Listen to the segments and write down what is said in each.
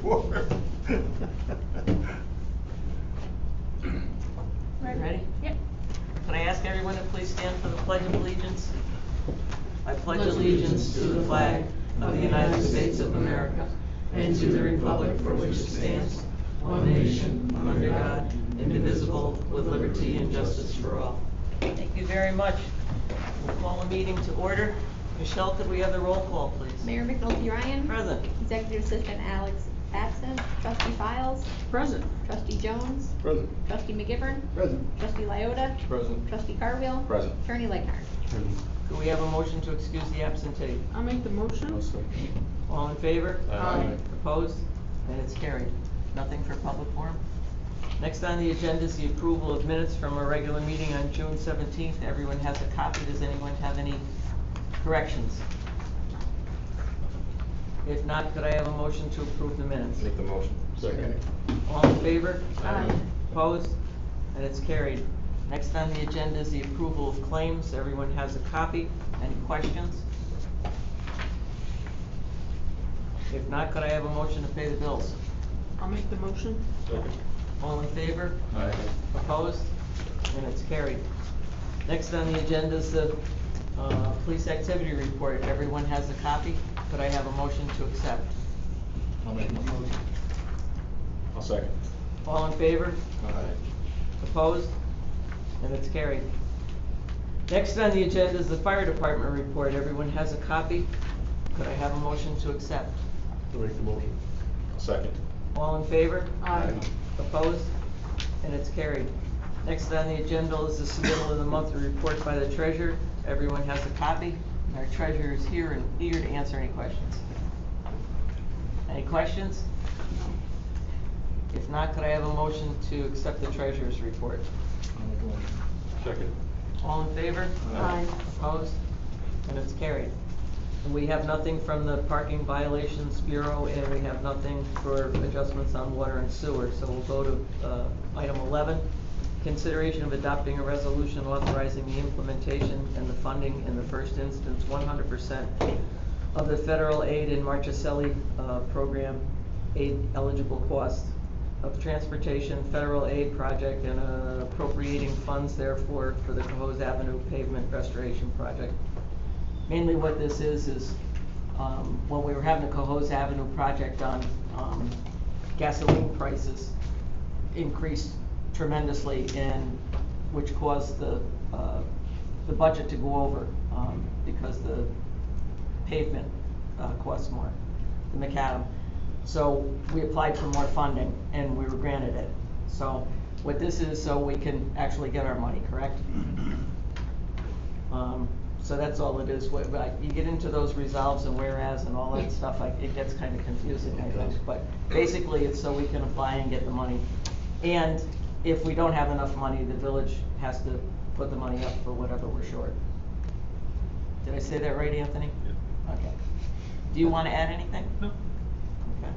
before. Ready? Yep. Can I ask everyone to please stand for the Pledge of Allegiance? I pledge allegiance to the flag of the United States of America and to the republic for which it stands, one nation, under God, indivisible, with liberty and justice for all. Thank you very much. We'll call the meeting to order. Michelle, could we have the roll call, please? Mayor McNulty Ryan. Present. Executive Assistant Alex absent. Trustee Files. Present. Trustee Jones. Present. Trustee McGivern. Present. Trustee Lyota. Present. Trustee Carville. Present. Attorney Legnard. Could we have a motion to excuse the absentee? I'll make the motion. All in favor? Aye. Opposed? And it's carried. Nothing for public forum? Next on the agenda is the approval of minutes from our regular meeting on June 17th. Everyone has a copy. Does anyone have any corrections? If not, could I have a motion to approve the minutes? Make the motion. Second. All in favor? Aye. Opposed? And it's carried. Next on the agenda is the approval of claims. Everyone has a copy. Any questions? If not, could I have a motion to pay the bills? I'll make the motion. Second. All in favor? Aye. Opposed? And it's carried. Next on the agenda is the police activity report. Everyone has a copy. Could I have a motion to accept? I'll make the motion. I'll second. All in favor? Aye. Opposed? And it's carried. Next on the agenda is the fire department report. Everyone has a copy. Could I have a motion to accept? I'll make the motion. I'll second. All in favor? Aye. Opposed? And it's carried. Next on the agenda is the submittal of the monthly report by the treasurer. Everyone has a copy. Our treasurer is here and eager to answer any questions. Any questions? If not, could I have a motion to accept the treasurer's report? I'll make the motion. Second. All in favor? Aye. Opposed? And it's carried. And we have nothing from the Parking Violations Bureau, and we have nothing for adjustments on water and sewer. So we'll go to item 11, consideration of adopting a resolution authorizing the implementation and the funding in the first instance 100% of the federal aid and Marchicelli program aid eligible cost of transportation federal aid project and appropriating funds therefore for the Cohoes Avenue pavement restoration project. Mainly what this is when we were having the Cohoes Avenue project done, gasoline prices increased tremendously, and which caused the budget to go over because the pavement costs more, the macadam. So we applied for more funding and we were granted it. So what this is, so we can actually get our money, correct? So that's all it is. You get into those resolves and whereas and all that stuff, it gets kind of confusing, I think. But basically, it's so we can apply and get the money. And if we don't have enough money, the village has to put the money up for whatever we're short. Did I say that right, Anthony? Yeah. Okay. Do you want to add anything? No. Okay.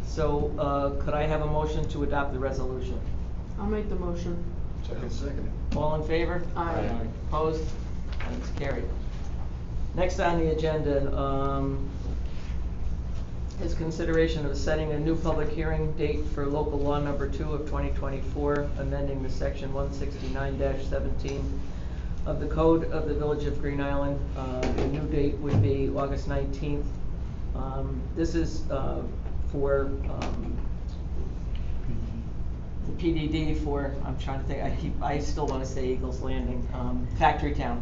So could I have a motion to adopt the resolution? I'll make the motion. Second. All in favor? Aye. Opposed? And it's carried. Next on the agenda is consideration of setting a new public hearing date for local law number 2 of 2024, amending the section 169-17 of the code of the Village of Green Island. The new date would be August 19th. This is for the PDD for, I'm trying to think, I still want to say Eagles Landing, Factory Town.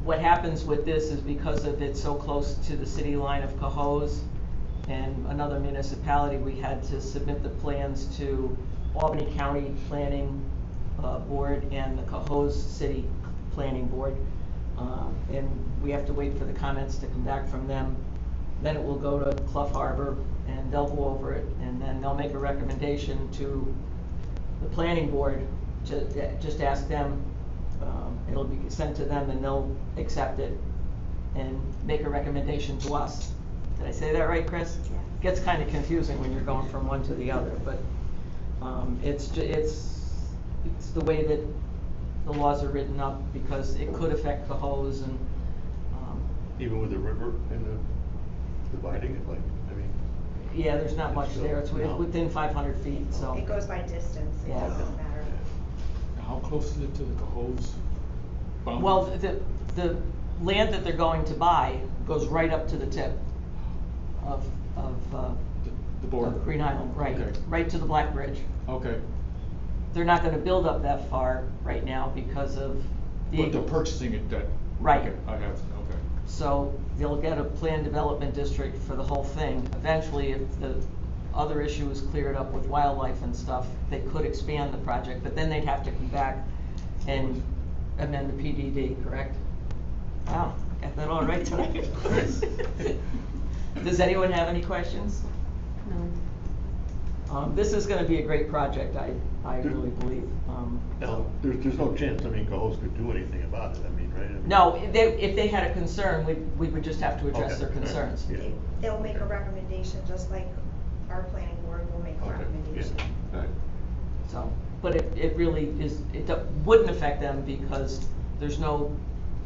What happens with this is because of it's so close to the city line of Cohoes and another municipality, we had to submit the plans to Albany County Planning Board and the Cohoes City Planning Board. And we have to wait for the comments to come back from them. Then it will go to Clough Harbor and they'll go over it, and then they'll make a recommendation to the planning board to just ask them. It'll be sent to them and they'll accept it and make a recommendation to us. Did I say that right, Chris? Yeah. It gets kind of confusing when you're going from one to the other, but it's the way that the laws are written up because it could affect Cohoes and Even with the river and dividing it, like, I mean, Yeah, there's not much there, it's No. within 500 feet, so. It goes by distance, it Yeah. doesn't matter. How close is it to the Cahoes boundary? Well, the land that they're going to buy goes right up to the tip of, The border? of Green Island, right, Okay. right to the Black Bridge. Okay, They're not gonna build up that far right now because of the but they're Eagle. purchasing it that. Right. Okay, I have, okay. So they'll get a planned development district for the whole thing. Eventually, if the other issue is cleared up with wildlife and stuff, they could expand the project, but then they'd have to come back and amend the PDD, correct? Wow, got that all right tonight. Does anyone have any questions? No. This is gonna be a great project, I really believe. now, there's no chance, I mean, Cahoes could do anything about it, I mean, right? I mean- No, if they had a concern, we would just have to address their Okay, all right, concerns. yeah. They'll make a recommendation, just like our planning board will make a Okay, recommendation. yeah, all right. So, but it really is, wouldn't affect them because there's no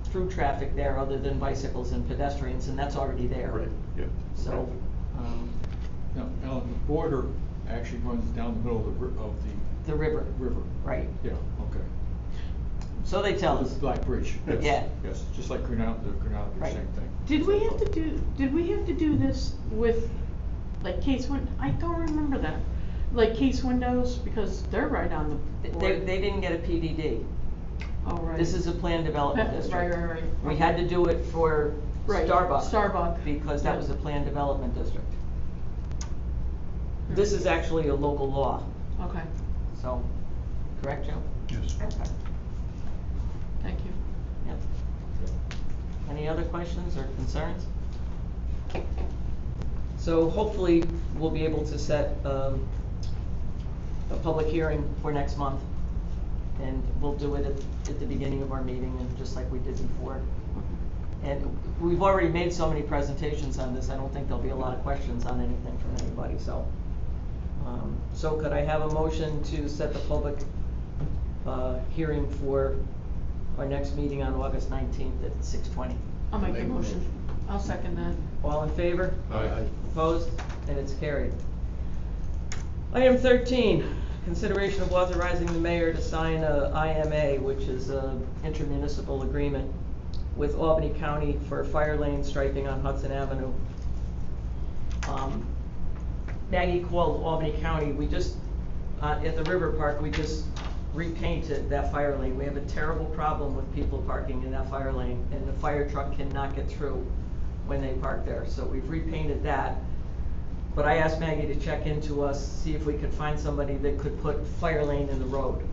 through traffic there other than bicycles and pedestrians, and that's already there. Right, yeah. So, Now, Alan, the border actually runs down the middle of the river, the river. right, Yeah, okay. so they tell us. The Black Bridge, yes. Yeah. Yes, just like Green Island, the Green Island, Right. same thing. Did we have to do this with, like, I don't remember that. Like case windows, because they're right on the They border. didn't get a PDD. Oh, right. This is a planned development Right, district. right. We had to do it for Right, Starbucks. Starbucks. Because that Yeah. was a planned development district. This is actually a local law, Okay, so, correct, Joe? Yes. Okay. thank you. Yep. Any other questions or concerns? So hopefully, we'll be able to set a public hearing for next month. And we'll do it at the beginning of our meeting, and just like we did before. And we've already made so many presentations on this, I don't think there'll be a lot of questions on anything from anybody, so. So could I have a motion to set the public hearing for our next meeting on August 19th at 6:20? I'll make the motion. I'll second that. All in favor? Aye. Opposed? And it's carried. Item 13, consideration of authorizing the mayor to sign a IMA, which is a intermunicipal agreement with Albany County for fire lane striping on Hudson Avenue. Maggie called Albany County, we just, at the River Park, we just repainted that fire lane. We have a terrible problem with people parking in that fire lane, and the fire truck cannot get through when they park there, so we've repainted that. But I asked Maggie to check into us, see if we could find somebody that could put fire lane in the road,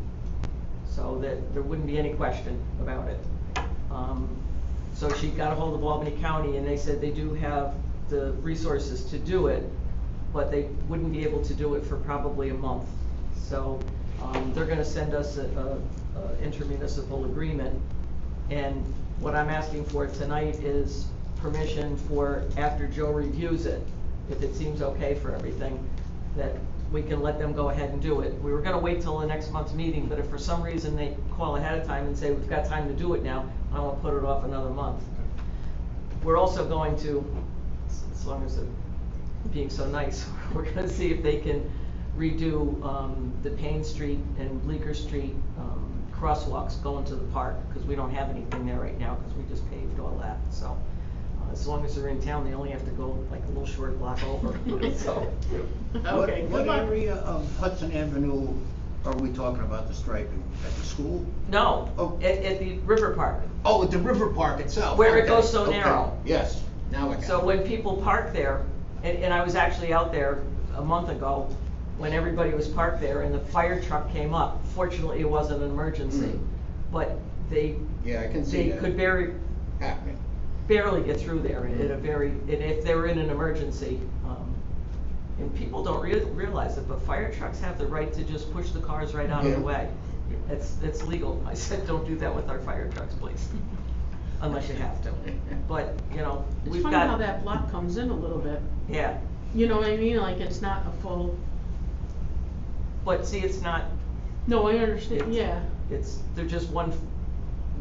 so that there wouldn't be any question about it. So she got a hold of Albany County, and they said they do have the resources to do it, but they wouldn't be able to do it for probably a month. So, they're gonna send us a intermunicipal agreement, and what I'm asking for tonight is permission for, after Joe reviews it, if it seems okay for everything, that we can let them go ahead and do it. We were gonna wait till the next month's meeting, but if for some reason they call ahead of time and say, we've got time to do it now, I don't wanna put it off another month. We're also going to, as long as they're being so nice, we're gonna see if they can redo, the Payne Street and Bleecker Street, crosswalks going to the park, because we don't have anything there right now, because we just paved all that, so. As long as they're in town, they only have to go like a little short block over, so. Okay. What area of Hudson Avenue are we talking about the striping? At the school? No, Oh. at the River Park. Oh, at the river park itself? Where it Okay, goes so okay. narrow. Yes, now I got it. So when people park there, and I was actually out there a month ago, when everybody was parked there and the fire truck came up, fortunately it wasn't an emergency, Mm. but they, Yeah, I can see they that could happening. barely get through there at a very, and if they were in an emergency. And people don't realize it, but fire trucks have the right to just push the cars right out of the Yeah. way. It's legal. I said, don't do that with our fire trucks, please, unless you have to. But, you know, It's we've funny how got, that block comes in a little bit. yeah, You know what I mean? Like, it's not a full, but see, it's not, no, I understand, yeah. they're just one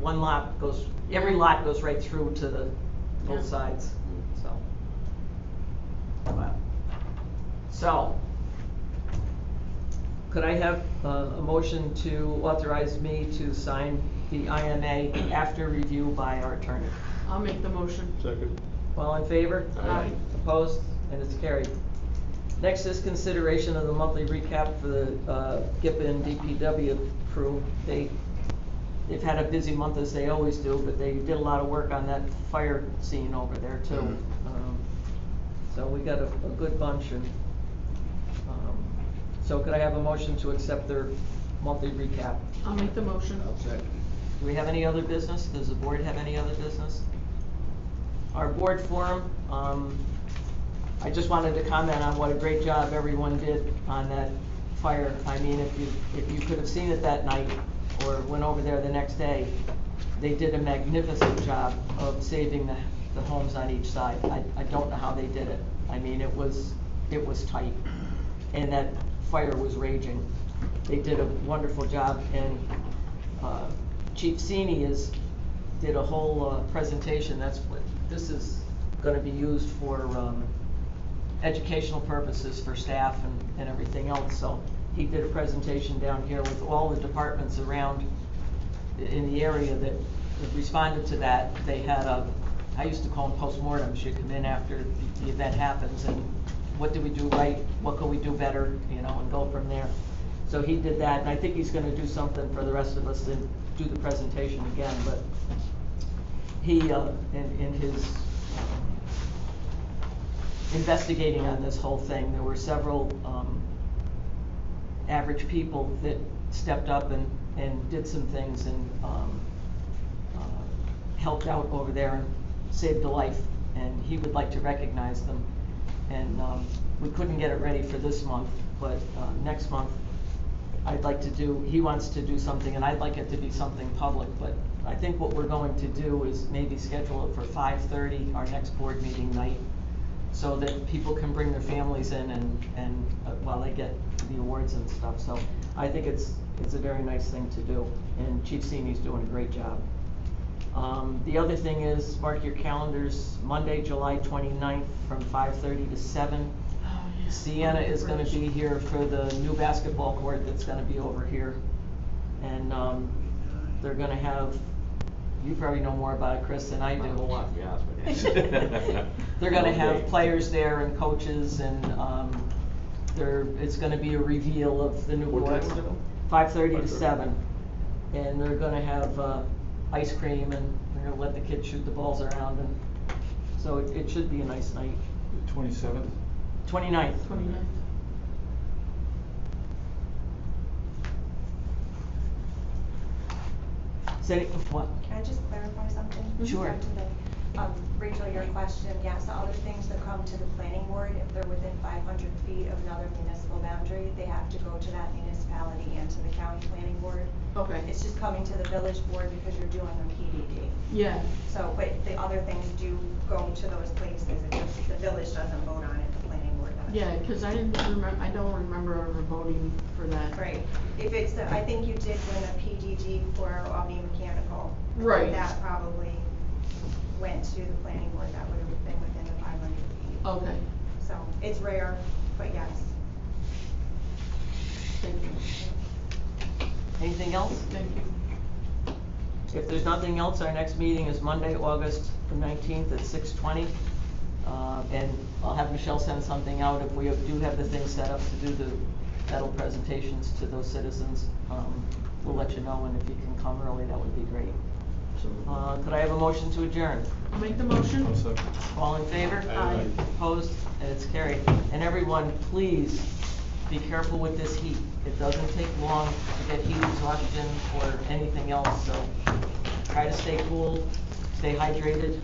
lot goes, every lot goes right through to the Yeah. both sides, so. So, could I have a motion to authorize me to sign the IMA after review by our attorney? I'll make the motion. Second. All in favor? Aye. Opposed? And it's carried. Next is consideration of the monthly recap for the Gippon DPW crew. They've had a busy month as they always do, but they did a lot of work on that fire scene over there too. Mhm. So we got a good bunch, and so could I have a motion to accept their monthly recap? I'll make the motion. I'll second. Do we have any other business? Does the board have any other business? Our board forum, I just wanted to comment on what a great job everyone did on that fire. I mean, if you could have seen it that night or went over there the next day, they did a magnificent job of saving the homes on each side. I don't know how they did it. I mean, it was tight, and that fire was raging. They did a wonderful job, and Chief Sini did a whole presentation. This is gonna be used for educational purposes for staff and everything else. So he did a presentation down here with all the departments around in the area that responded to that. They had I used to call them postmortems. You come in after the event happens, and what did we do right? What could we do better? You know, and go from there. So he did that, and I think he's gonna do something for the rest of us to do the presentation again, but he, in his investigating on this whole thing, there were several average people that stepped up and did some things and helped out over there and saved a life, and he would like to recognize them. And we couldn't get it ready for this month, but next month he wants to do something, and I'd like it to be something public, but I think what we're going to do is maybe schedule it for 5:30, our next board meeting night, so that people can bring their families in and while they get the awards and stuff. So I think it's a very nice thing to do, and Chief Sini's doing a great job. The other thing is, mark your calendars, Monday, July 29th from 5:30 to 7. Sienna is gonna be here for the new basketball court that's gonna be over here. And they're gonna have, you probably know more about it, Chris, than I do. Not a whole lot, to be honest with you. They're gonna have Okay. players there and coaches, and it's gonna be a reveal of the new What time courts. is it? 5:30 to 5:30. 7. And they're gonna have ice cream, and they're gonna let the kids shoot the balls around, and so it should be a nice night. The 27th? 29th. 29th. What? Can I just clarify something? Sure. Back to Rachel, your question, yes, the other things that come to the planning board, if they're within 500 feet of another municipal boundary, they have to go to that municipality and to the county planning board. Okay. It's just coming to the village board because you're doing a PDD. Yeah. So, but the other things do go to those places, it just, the village doesn't vote on it, the planning board does. Yeah, cause I don't remember ever voting for that. Right, if it's the, I think you did win a PDD for Albany Mechanical. Right. That probably went to the planning board, that would have been within the 500 feet. Okay, So, it's rare, but yes. thank you. Anything else? Thank you. If there's nothing else, our next meeting is Monday, August the 19th at 6:20. And I'll have Michelle send something out if we do have the thing set up to do the medal presentations to those citizens. We'll let you know, and if you can come early, that would be great. Could I have a motion to adjourn? I'll make the motion. I'll second. All in favor? Aye. Opposed? And it's carried. And everyone, please be careful with this heat. It doesn't take long to get heat exhaustion or anything else, so try to stay cool, stay hydrated,